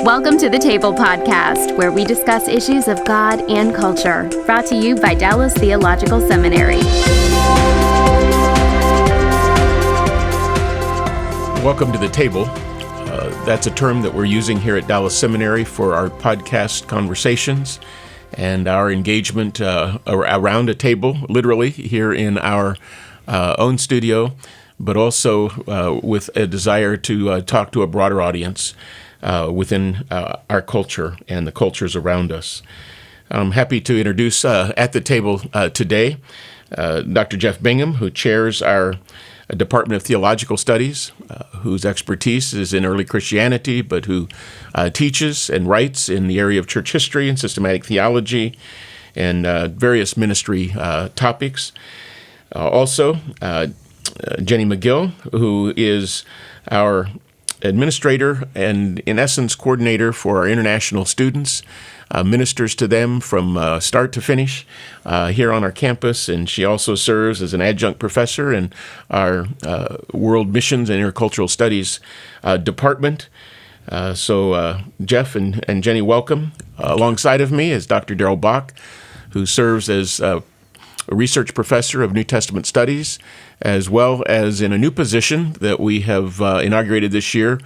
Welcome to the Table Podcast, where we discuss issues of God and culture, brought to you by Dallas Theological Seminary. Welcome to the Table. That's a term that we're using here at Dallas Seminary for our podcast conversations and our engagement around a table, literally, here in our own studio, but also with a desire to talk to a broader audience within our culture and the cultures around us. I'm happy to introduce at the table today Dr. Jeff Bingham, who chairs our Department of Theological Studies, whose expertise is in early Christianity, but who teaches and writes in the area of church history and systematic theology and various ministry topics. Also, Jenny McGill, who is our administrator and, in essence, coordinator for our international students, ministers to them from start to finish here on our campus, and she also serves as an adjunct professor in our World Missions and Intercultural Studies department. So Jeff and Jenny, welcome. Alongside of me is Dr. Bock, who serves as a research professor of New Testament studies, as well as in a new position that we have inaugurated this year,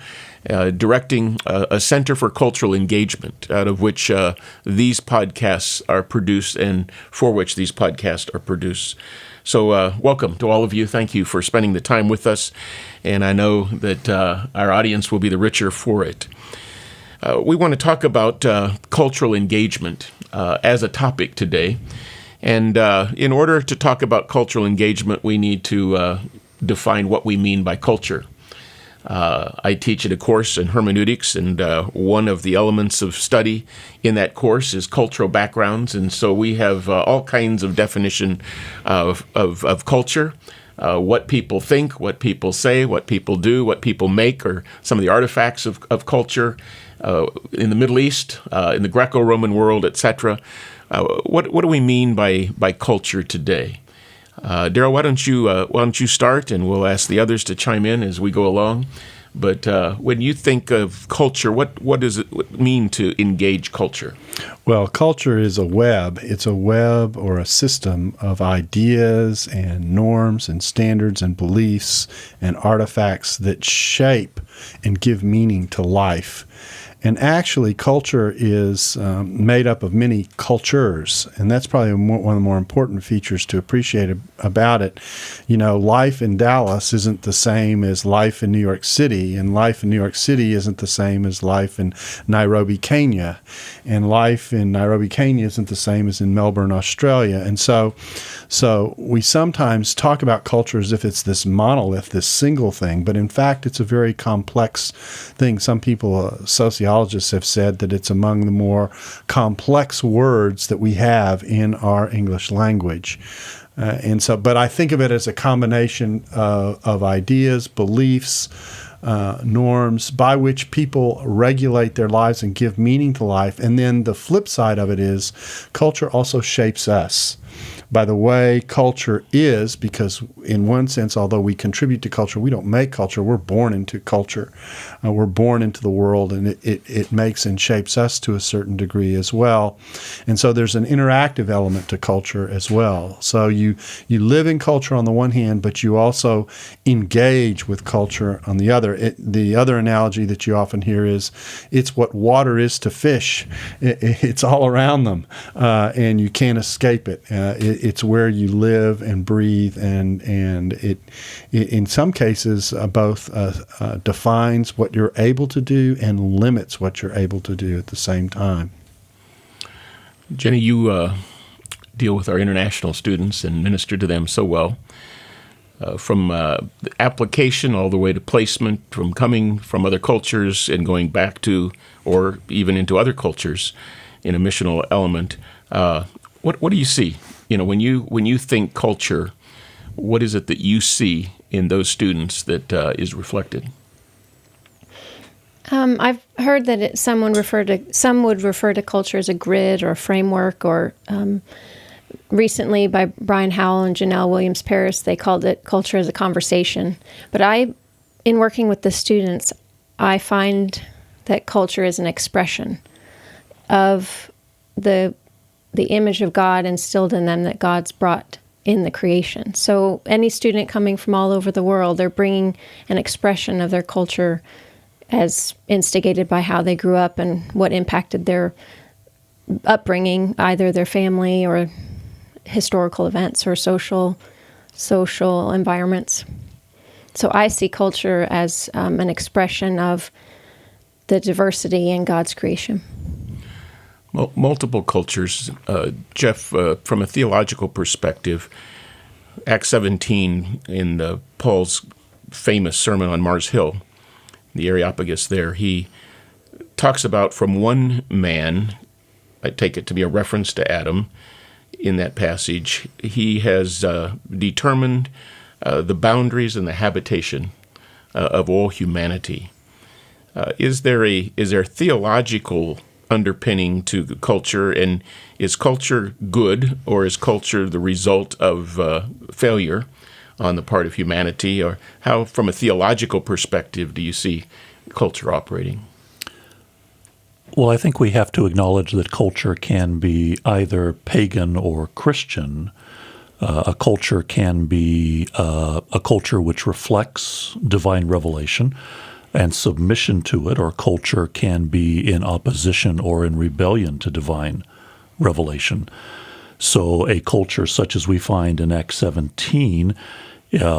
directing a Center for Cultural Engagement, out of which these podcasts are produced and for which these podcasts are produced. So welcome to all of you. Thank you for spending the time with us, and I know that our audience will be the richer for it. We want to talk about cultural engagement as a topic today. And in order to talk about cultural engagement, we need to define what we mean by culture. I teach at a course in hermeneutics, and one of the elements of study in that course is cultural backgrounds. And so we have all kinds of definition of culture, what people think, what people say, what people do, what people make, or some of the artifacts of culture in the Middle East, in the Greco-Roman world, etc. What do we mean by culture today? Daryl, why don't you start, and we'll ask the others to chime in as we go along. But when you think of culture, what does it mean to engage culture? Well, culture is a web. It's a web or a system of ideas and norms and standards and beliefs and artifacts that shape and give meaning to life. And actually, culture is made up of many cultures, and that's probably one of the more important features to appreciate about it. You know, life in Dallas isn't the same as life in New York City, and life in New York City isn't the same as life in Nairobi, Kenya, and life in Nairobi, Kenya isn't the same as in Melbourne, Australia. And so we sometimes talk about culture as if it's this monolith, this single thing, but in fact, it's a very complex thing. Some people, sociologists have said that it's among the more complex words that we have in our English language. But I think of it as a combination of ideas, beliefs, norms by which people regulate their lives and give meaning to life. And then the flip side of it is culture also shapes us by the way culture is, because in one sense, although we contribute to culture, we don't make culture. We're born into culture. We're born into the world, and it makes and shapes us to a certain degree as well. And so there's an interactive element to culture as well. So you live in culture on the one hand, but you also engage with culture on the other. The other analogy that you often hear is it's what water is to fish. It's all around them, and you can't escape it. It's where you live and breathe, and it in some cases both defines what you're able to do and limits what you're able to do at the same time. Jenny, you deal with our international students and minister to them so well, from application all the way to placement, from coming from other cultures and going back to, or even into other cultures in a missional element. What do you see? You know, when you think culture, what is it that you see in those students that is reflected? I've heard that some would refer to culture as a grid or a framework, or recently by Brian Howell and Janelle Williams-Paris, they called it culture as a conversation. But in working with the students, I find that culture is an expression of the image of God instilled in them that God's brought in the creation. So any student coming from all over the world, they're bringing an expression of their culture as instigated by how they grew up and what impacted their upbringing, either their family or historical events or social environments. So I see culture as an expression of the diversity in God's creation. Well, multiple cultures. Jeff, from a theological perspective, Acts 17 in Paul's famous sermon on Mars Hill, the Areopagus there, he talks about from one man, I take it to be a reference to Adam in that passage, he has determined the boundaries and the habitation of all humanity. Is there theological underpinning to the culture, and is culture good, or is culture the result of failure on the part of humanity? Or how, from a theological perspective, do you see culture operating? Well, I think we have to acknowledge that culture can be either pagan or Christian. A culture can be a culture which reflects divine revelation and submission to it, or culture can be in opposition or in rebellion to divine revelation. So a culture such as we find in Acts 17,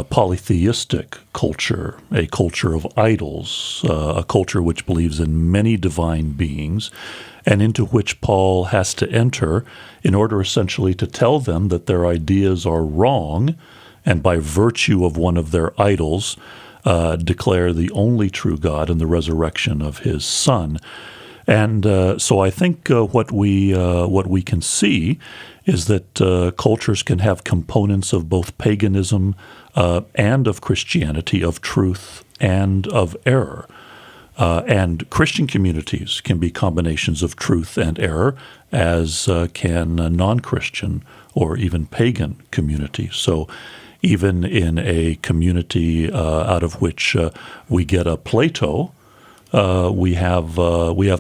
polytheistic culture, a culture of idols, a culture which believes in many divine beings, and into which Paul has to enter in order essentially to tell them that their ideas are wrong, and by virtue of one of their idols, declare the only true God and the resurrection of his Son. And so I think what we can see is that cultures can have components of both paganism and of Christianity, of truth and of error. And Christian communities can be combinations of truth and error, as can non-Christian or even pagan communities. So even in a community out of which we get a Plato, we have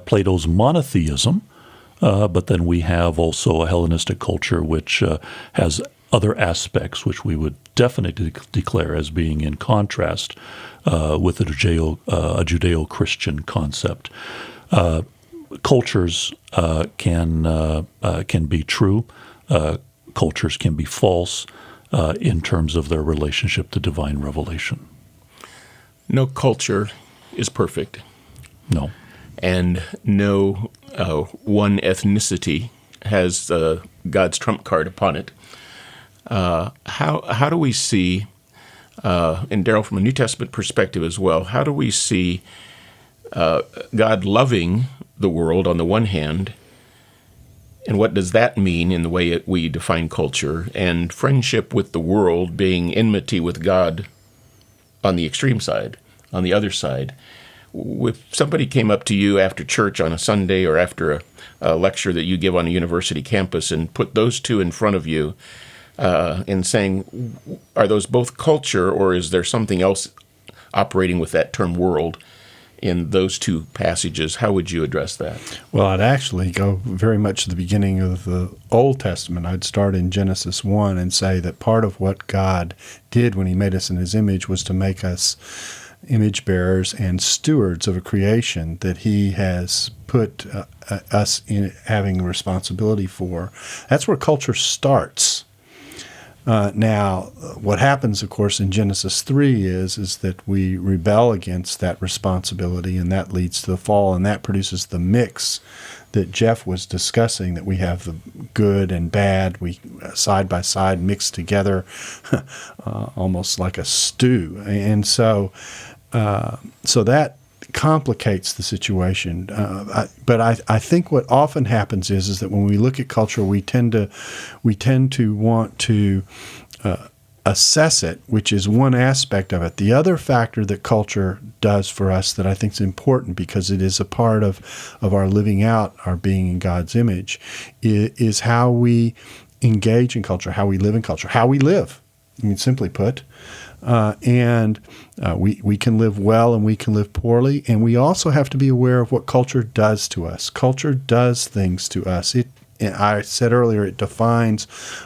Plato's monotheism, but then we have also a Hellenistic culture which has other aspects which we would definitely declare as being in contrast with a Judeo-Christian concept. Cultures can be true. Cultures can be false in terms of their relationship to divine revelation. No culture is perfect. No. And no one ethnicity has God's trump card upon it. How do we see, and Daryl, from a New Testament perspective as well, how do we see God loving the world on the one hand, and what does that mean in the way we define culture, and friendship with the world being enmity with God on the extreme side, on the other side? If somebody came up to you after church on a Sunday or after a lecture that you give on a university campus and put those two in front of you and saying, are those both culture, or is there something else operating with that term world in those two passages? How would you address that? Well, I'd actually go very much to the beginning of the Old Testament. I'd start in Genesis 1 and say that part of what God did when he made us in his image was to make us image bearers and stewards of a creation that he has put us in having responsibility for. That's where culture starts. Now, what happens, of course, in Genesis 3 is that we rebel against that responsibility, and that leads to the fall, and that produces the mix that Jeff was discussing, that we have the good and bad, we side by side mixed together, almost like a stew. And so that complicates the situation. But I think what often happens is that when we look at culture, we tend to want to assess it, which is one aspect of it. The other factor that culture does for us that I think is important, because it is a part of our living out our being in God's image, is how we engage in culture, how we live in culture, how we live. I mean, simply put, We can live well and we can live poorly, and we also have to be aware of what culture does to us. Culture does things to us. I said earlier, it defines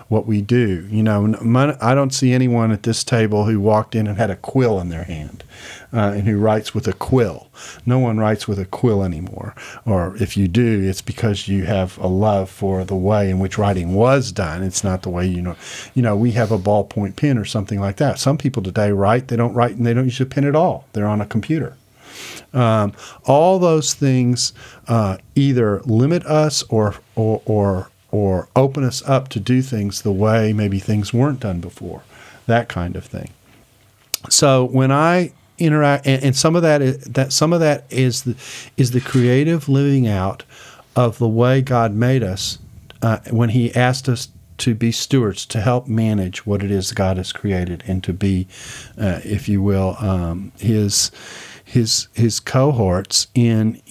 what we do. I don't see anyone at this table who walked in and had a quill in their hand and who writes with a quill. No one writes with a quill anymore. Or if you do, it's because you have a love for the way in which writing was done. It's not the way, we have a ballpoint pen or something like that. Some people today write, they don't write, and they don't use a pen at all. They're on a computer. All those things either limit us or open us up to do things the way maybe things weren't done before, that kind of thing. So when I interact, and some of that is the creative living out of the way God made us when He asked us to be stewards, to help manage what it is God has created, and to be, if you will, His cohorts in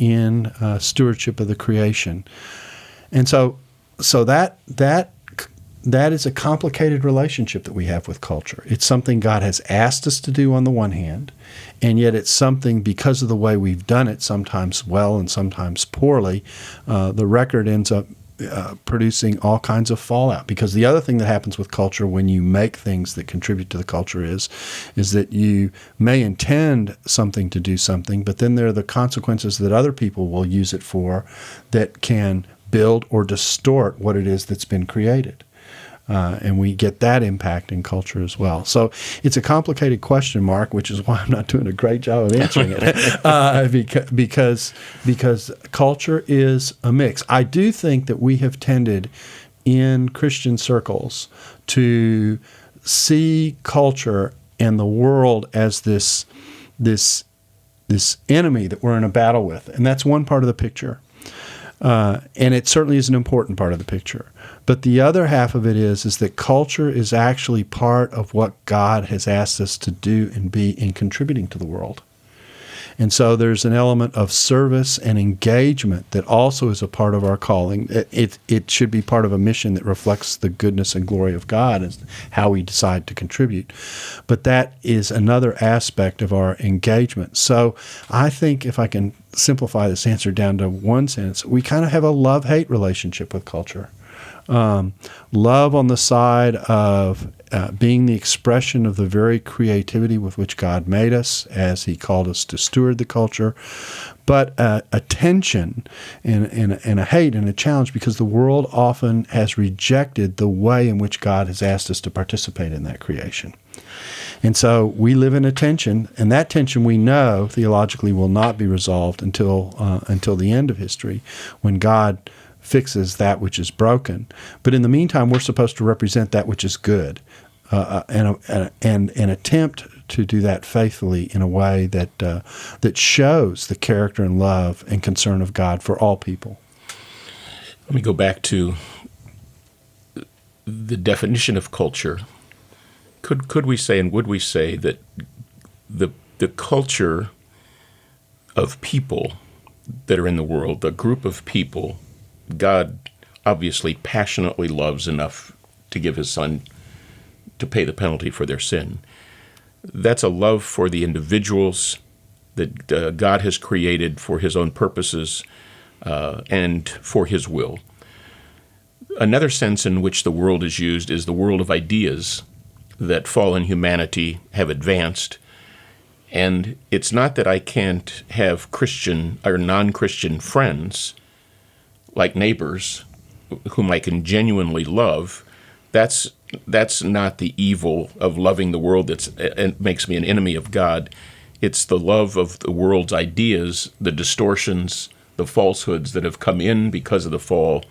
stewardship of the creation. And so that is a complicated relationship that we have with culture. It's something God has asked us to do on the one hand, and yet it's something, because of the way we've done it, sometimes well and sometimes poorly, the record ends up producing all kinds of fallout. Because the other thing that happens with culture when you make things that contribute to the culture is that you may intend something to do something, but then there are the consequences that other people will use it for that can build or distort what it is that's been created. And we get that impact in culture as well. So it's a complicated question, Mark, which is why I'm not doing a great job of answering it, because culture is a mix. I do think that we have tended in Christian circles to see culture and the world as this enemy that we're in a battle with, and that's one part of the picture. And it certainly is an important part of the picture. But the other half of it is that culture is actually part of what God has asked us to do and be in contributing to the world. And so there's an element of service and engagement that also is a part of our calling. It should be part of a mission that reflects the goodness and glory of God and how we decide to contribute. But that is another aspect of our engagement. So I think, if I can simplify this answer down to one sentence, we kind of have a love-hate relationship with culture. Love on the side of being the expression of the very creativity with which God made us as He called us to steward the culture, but a tension and a hate and a challenge because the world often has rejected the way in which God has asked us to participate in that creation. And so we live in a tension, and that tension we know theologically will not be resolved until the end of history, when God fixes that which is broken. But in the meantime, we're supposed to represent that which is good, and attempt to do that faithfully in a way that shows the character and love and concern of God for all people. Let me go back to the definition of culture. Could we say, and would we say, that the culture of people that are in the world, the group of people God obviously passionately loves enough to give His Son to pay the penalty for their sin, that's a love for the individuals that God has created for His own purposes and for His will. Another sense in which the world is used is the world of ideas that fallen humanity have advanced. And it's not that I can't have Christian or non-Christian friends, like neighbors, whom I can genuinely love. That's not the evil of loving the world that makes me an enemy of God. It's the love of the world's ideas, the distortions, the falsehoods that have come in because of the fall,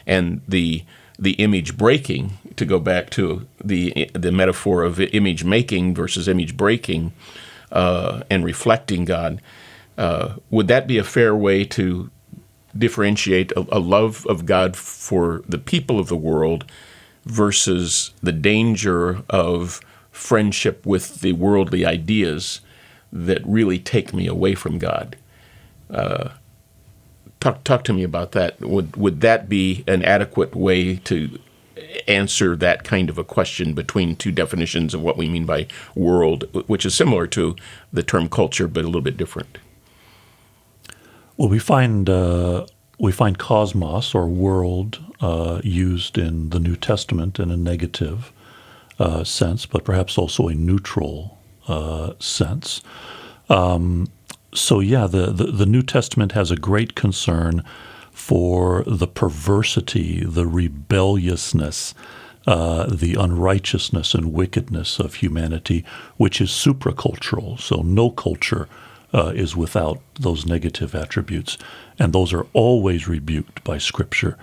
and the image breaking, to go back to the metaphor of image making versus image breaking, and reflecting God. Would that be a fair way to differentiate a love of God for the people of the world versus the danger of friendship with the worldly ideas that really take me away from God? Talk to me about that. Would that be an adequate way to answer that kind of a question between two definitions of what we mean by world, which is similar to the term culture, but a little bit different? Well, we find cosmos or world used in the New Testament in a negative sense, but perhaps also a neutral sense. So yeah, the New Testament has a great concern for the perversity, the rebelliousness, the unrighteousness and wickedness of humanity, which is supracultural. So no culture is without those negative attributes, and those are always rebuked by Scripture.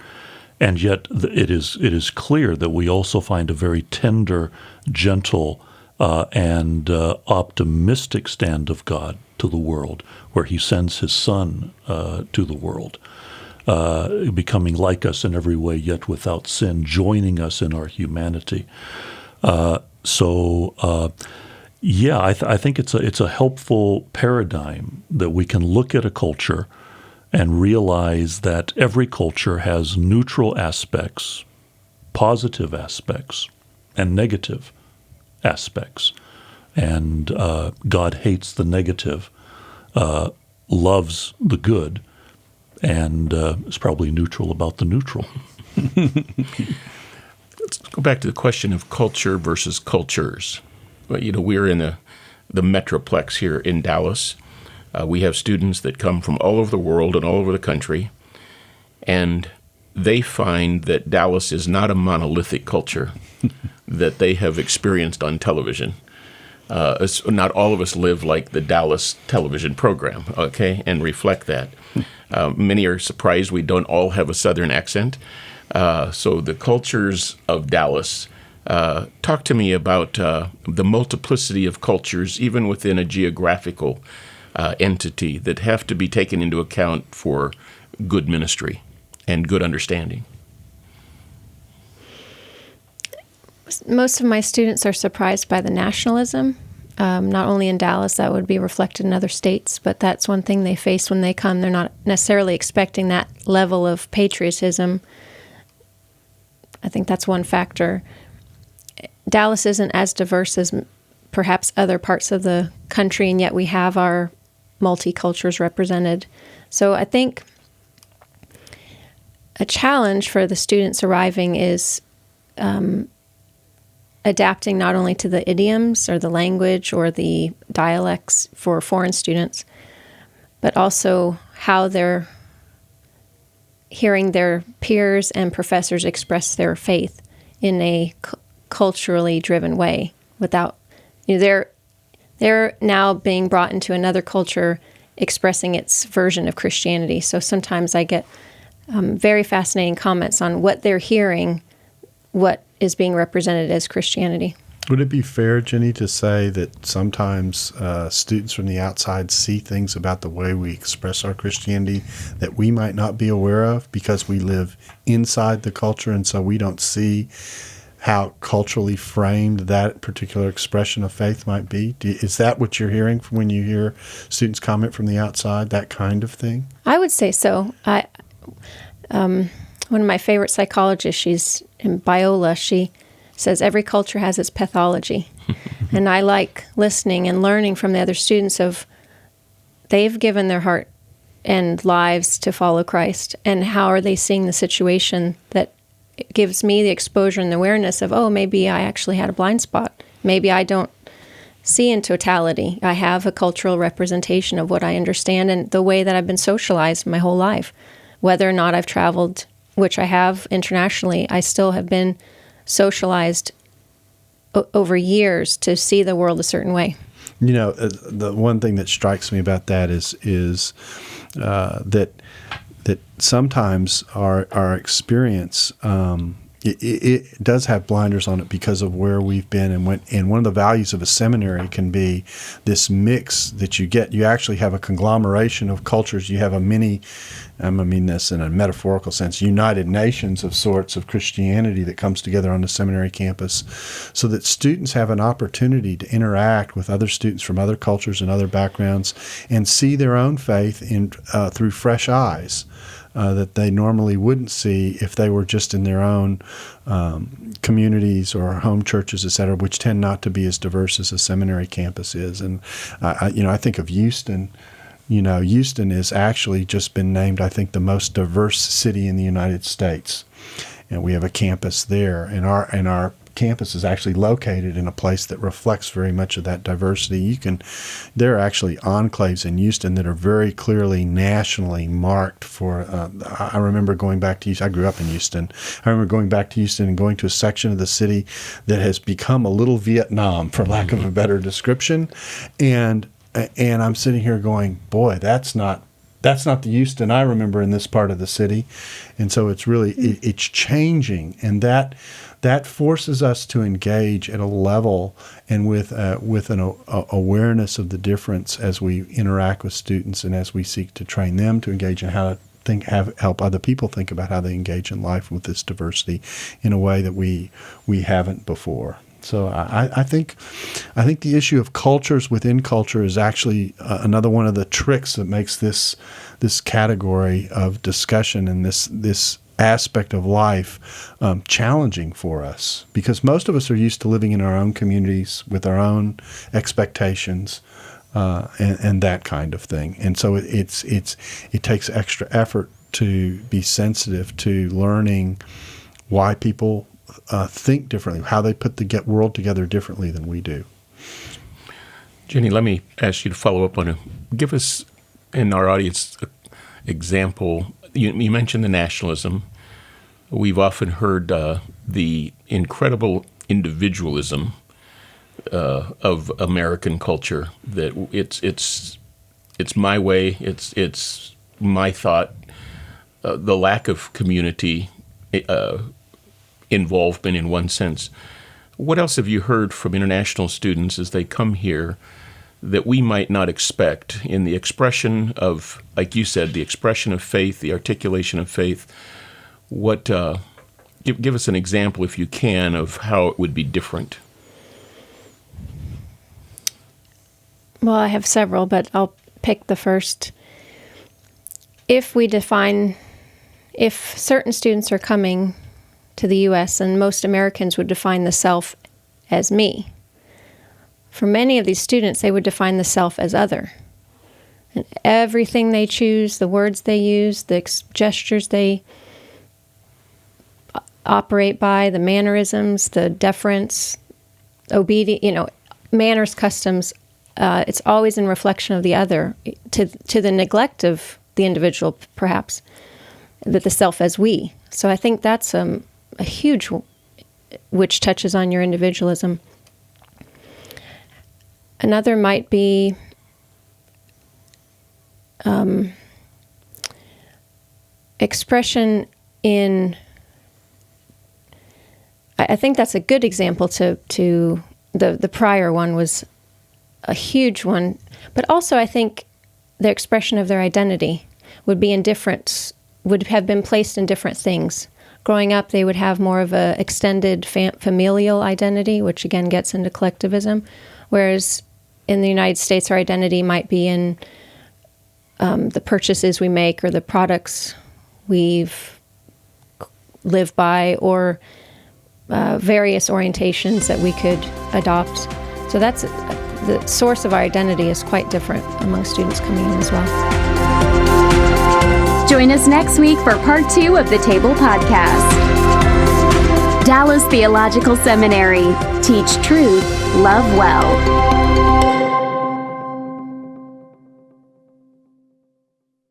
And yet it is clear that we also find a very tender, gentle, and optimistic stand of God to the world, where he sends his Son to the world, becoming like us in every way, yet without sin, joining us in our humanity. I think it's a helpful paradigm that we can look at a culture and realize that every culture has neutral aspects, positive aspects, and negative aspects. And God hates the negative, loves the good, and is probably neutral about the neutral. Let's go back to the question of culture versus cultures. Well, we're in the Metroplex here in Dallas. We have students that come from all over the world and all over the country, and they find that Dallas is not a monolithic culture that they have experienced on television. Not all of us live like the Dallas television program, okay, and reflect that. Many are surprised we don't all have a Southern accent. So the cultures of Dallas, talk to me about the multiplicity of cultures, even within a geographical entity, that have to be taken into account for good ministry and good understanding. Most of my students are surprised by the nationalism, not only in Dallas, that would be reflected in other states, but that's one thing they face when they come. They're not necessarily expecting that level of patriotism. I think that's one factor. Dallas isn't as diverse as perhaps other parts of the country, and yet we have our multicultures represented. So I think a challenge for the students arriving is adapting not only to the idioms or the language or the dialects for foreign students, but also how they're hearing their peers and professors express their faith in a culturally driven way. Without, they're now being brought into another culture expressing its version of Christianity. So sometimes I get very fascinating comments on what they're hearing, what is being represented as Christianity. Would it be fair, Jenny, to say that sometimes students from the outside see things about the way we express our Christianity that we might not be aware of because we live inside the culture, and so we don't see how culturally framed that particular expression of faith might be? Is that what you're hearing from when you hear students comment from the outside, that kind of thing? I would say so. One of my favorite psychologists, she's in Biola, she says every culture has its pathology. And I like listening and learning from the other students of they've given their heart and lives to follow Christ, and how are they seeing the situation that gives me the exposure and the awareness of, oh, maybe I actually had a blind spot. Maybe I don't see in totality. I have a cultural representation of what I understand and the way that I've been socialized my whole life. Whether or not I've traveled, which I have internationally, I still have been socialized over years to see the world a certain way. You know, the one thing that strikes me about that is that sometimes our experience it does have blinders on it because of where we've been and one of the values of a seminary can be this mix that you get. You actually have a conglomeration of cultures. You have a mini, I mean this in a metaphorical sense, United Nations of sorts of Christianity that comes together on the seminary campus, so that students have an opportunity to interact with other students from other cultures and other backgrounds and see their own faith through fresh eyes. That they normally wouldn't see if they were just in their own communities or home churches, et cetera, which tend not to be as diverse as a seminary campus is. And I think of Houston. Houston has actually just been named, I think, the most diverse city in the United States, and we have a campus there. And our campus is actually located in a place that reflects very much of that diversity. There are actually enclaves in Houston that are very clearly nationally marked for. I remember going back to Houston. I grew up in Houston. I remember going back to Houston and going to a section of the city that has become a little Vietnam, for lack of a better description, and I'm sitting here going, boy, that's not the Houston I remember in this part of the city. And so it's really, it's changing. And that forces us to engage at a level and with an awareness of the difference as we interact with students and as we seek to train them to engage in how to help other people think about how they engage in life with this diversity in a way that we haven't before. So I think the issue of cultures within culture is actually another one of the tricks that makes this category of discussion and this aspect of life challenging for us, because most of us are used to living in our own communities with our own expectations and that kind of thing. And so it takes extra effort to be sensitive to learning why people think differently, how they put the world together differently than we do. Jenny, let me ask you to follow up on it. Give us, in our audience, an example. You mentioned the nationalism. We've often heard the incredible individualism of American culture, that it's my way, it's my thought, the lack of community involvement in one sense. What else have you heard from international students as they come here that we might not expect in the expression of, like you said, the expression of faith, the articulation of faith? What give us an example, if you can, of how it would be different. Well, I have several, but I'll pick the first. If certain students are coming to the U.S., and most Americans would define the self as me. For many of these students, they would define the self as other. And everything they choose, the words they use, the gestures they operate by, the mannerisms, the deference, obedience, manners, customs, it's always in reflection of the other, to the neglect of the individual, perhaps, that the self as we. So I think that's a huge, which touches on your individualism. Another might be expression in. I think that's a good example to the prior one was a huge one, but also I think the expression of their identity would have been placed in different things. Growing up, they would have more of a extended familial identity, which again gets into collectivism, whereas in the United States, our identity might be in the purchases we make or the products we've lived by, or various orientations that we could adopt. So that's the source of our identity is quite different among students coming in as well. Join us next week for part 2 of the Table Podcast. Dallas Theological Seminary. Teach truth, love well.